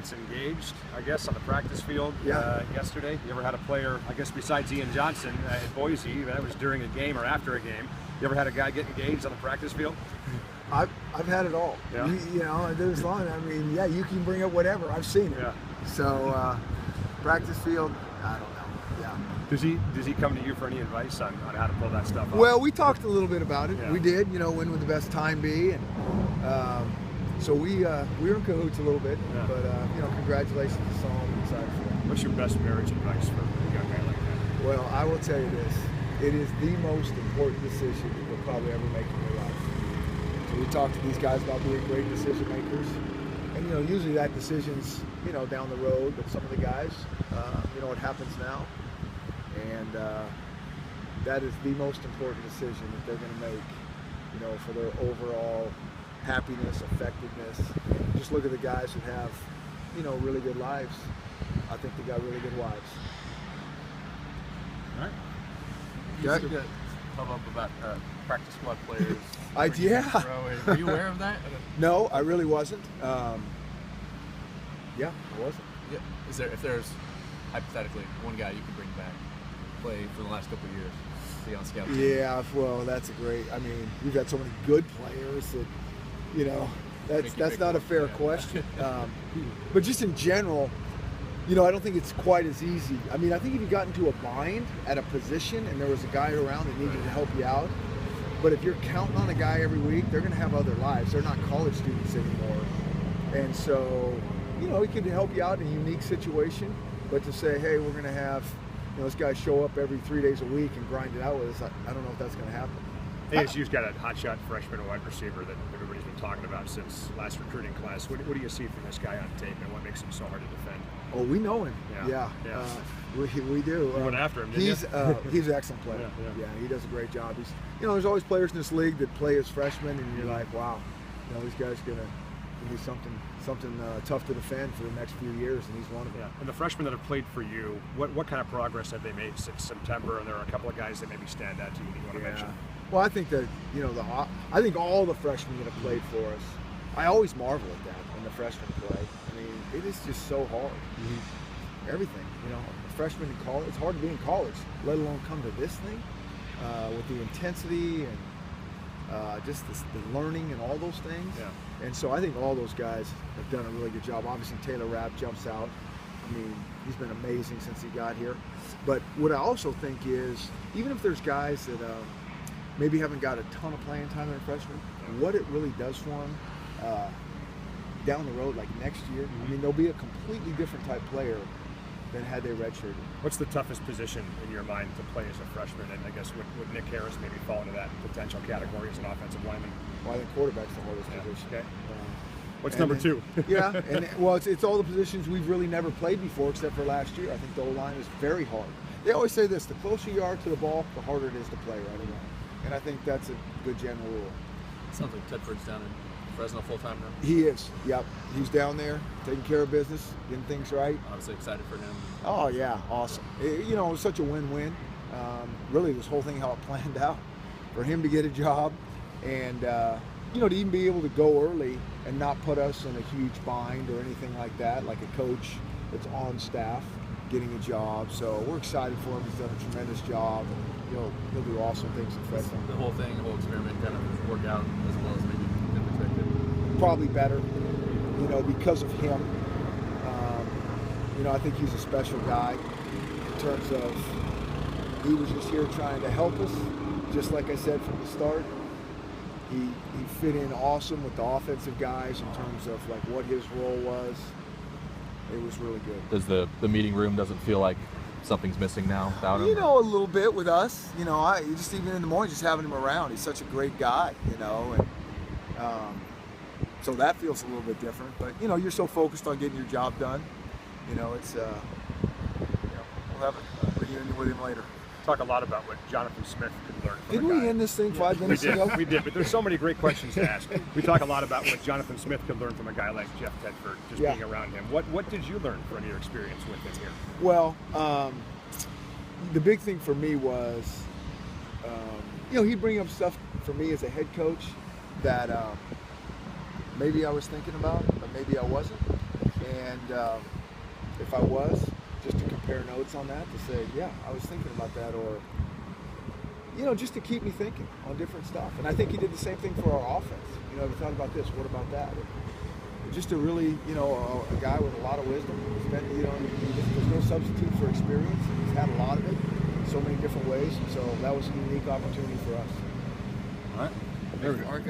gets engaged, I guess, on the practice field yesterday. You ever had a player, I guess, besides Ian Johnson in Boise, that was during a game or after a game, you ever had a guy get engaged on the practice field? I've had it all. Yeah. You know, there's long. I mean, yeah, you can bring up whatever. I've seen it. Yeah. So practice field, I don't know. Yeah. Does he come to you for any advice on how to pull that stuff off? Well, we talked a little bit about it. Yeah. We did. You know, when would the best time be? And so we were in cahoots a little bit. Yeah. But you know, congratulations to Saul. I'm excited for him. What's your best marriage advice for a young guy like that? Well, I will tell you this. It is the most important decision you'll probably ever make in your life. So we talk to these guys about being great decision makers. And, you know, usually that decision's, you know, down the road, but some of the guys, you know, it happens now. And that is the most important decision that they're going to make, you know, for their overall happiness, effectiveness. And just look at the guys who have, you know, really good lives. I think they got really good wives. All right. You used to come up about practice squad players. Yeah. Were you aware of that? No, I really wasn't. Yeah, I wasn't. Yeah. If there's hypothetically one guy you could bring back, play for the last couple of years, be on scout team? Yeah, well, that's a great. I mean, we've got so many good players that, you know, that's not a fair question. But just in general, you know, I don't think it's quite as easy. I mean, I think if you got into a bind at a position and there was a guy around that needed to help you out, but if you're counting on a guy every week, they're going to have other lives. They're not college students anymore. And so, you know, he could help you out in a unique situation, but to say, hey, we're going to have, you know, this guy show up every 3 days a week and grind it out with us, I don't know if that's going to happen. ASU's got a hotshot freshman wide receiver that everybody's been talking about since last recruiting class. What do you see from this guy on tape, and what makes him so hard to defend? Oh, we know him. Yeah. We do. You went after him, didn't you? He's an excellent player. Yeah, he does a great job. He's, you know, there's always players in this league that play as freshmen, and you're like, wow, you know, these guys are gonna be something tough to defend for the next few years, and he's one of them. Yeah. And the freshmen that have played for you, what kind of progress have they made since September? And there are a couple of guys that maybe stand out to you that you want to mention. Well, I think that, you know, I think all the freshmen that have played for us, I always marvel at that when the freshmen play. I mean, it is just so hard. Everything, you know, a freshman in college, it's hard to be in college, let alone come to this thing with the intensity and just the learning and all those things. Yeah. And so I think all those guys have done a really good job. Obviously, Taylor Rapp jumps out. I mean, he's been amazing since he got here. But what I also think is, even if there's guys that maybe haven't got a ton of playing time in a freshman, what it really does for them down the road, like next year, I mean, they'll be a completely different type player than had they redshirted. What's the toughest position in your mind to play as a freshman? And I guess would Nick Harris maybe fall into that potential category as an offensive lineman? Well, I think quarterback's the hardest position. Okay. What's number two? Yeah, and well, it's all the positions we've really never played before except for last year. I think the O-line is very hard. They always say this, the closer you are to the ball, the harder it is to play right away. And I think that's a good general rule. Sounds like Tedford's down in Fresno full-time now. He is, yep. He's down there, taking care of business, getting things right. Obviously excited for him. Oh, yeah, awesome. You know, it was such a win-win. Really, this whole thing, how it planned out. For him to get a job and, you know, to even be able to go early and not put us in a huge bind or anything like that, like a coach that's on staff getting a job. So we're excited for him. He's done a tremendous job. And, he'll do awesome things in Fresno. The whole thing, the whole experiment kind of worked out as well as maybe didn't expect it. Probably better, you know, because of him. You know, I think he's a special guy in terms of he was just here trying to help us, just like I said from the start. He fit in awesome with the offensive guys in terms of like what his role was. It was really good. Does the meeting room doesn't feel like something's missing now without him? You know, a little bit with us. You know, just even in the morning, just having him around. He's such a great guy, you know, and so that feels a little bit different. But you know, you're so focused on getting your job done. You know, it's we'll have a reunion with him later. Talk a lot about what Jonathan Smith could learn from Didn't we end this thing 5 minutes ago? We did, but there's so many great questions to ask. We talk a lot about what Jonathan Smith could learn from a guy like Jeff Tedford, just being around him. What did you learn from your experience with him here? Well, the big thing for me was, you know, he'd bring up stuff for me as a head coach that maybe I was thinking about, but maybe I wasn't. And if I was, just to compare notes on that, to say, yeah, I was thinking about that, or just to keep me thinking on different stuff. And I think he did the same thing for our offense. Have you thought about this? What about that? Just a really, a guy with a lot of wisdom. There's no substitute for experience. He's had a lot of it in so many different ways. And so that was a unique opportunity for us. All right. There we go.